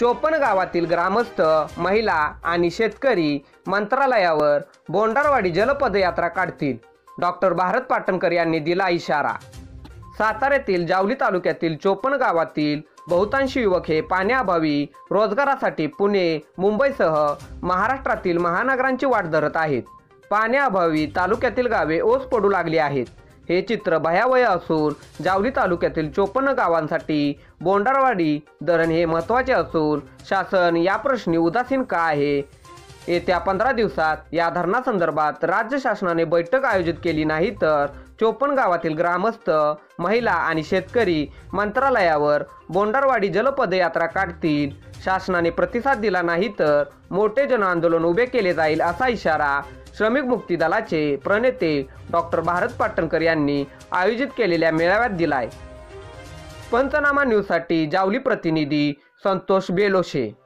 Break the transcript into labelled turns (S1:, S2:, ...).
S1: 54 गावातील ग्रामस्थ, महिला आणि शेतकरी मंत्रालयावर बोंडारवाडी जलपदयात्रा काढतील. डॉक्टर भारत पाटणकर यांनी दिला इशारा. साताऱ्यातील जावली तालुक्यातील 54 गावातील बहुतांश युवक हे पाण्याअभावी रोजगारासाठी पुणे, मुंबईसह महाराष्ट्रातील महानगरांची वाट धरत आहेत. पाण्याअभावी तालुक्यातील गावे ओस पडू लागली आहेत. हे चित्र भयावह असून जावली तालुक्यातील 54 गावांसाठी बोंडारवाडी धरण हे महत्त्वाचे असून शासन या प्रश्नी उदासीन का आहे? येत्या 15 दिवसात या धरणासंदर्भात राज्य शासनाने बैठक आयोजित केली नाही तर 54 गावातील ग्रामस्थ, महिला आणि शेतकरी मंत्रालयावर बोंडारवाडी जलपदयात्रा काढतील. शासनाने प्रतिसाद दिला नाही तर मोठे जनआंदोलन उभे केले जाईल, असा इशारा श्रमिक मुक्ती दलाचे प्रणेते डॉक्टर भारत पाटणकर यांनी आयोजित केलेल्या मेळाव्यात दिलाय. पंचनामा न्यूजसाठी जावली प्रतिनिधी संतोष बेलोशे.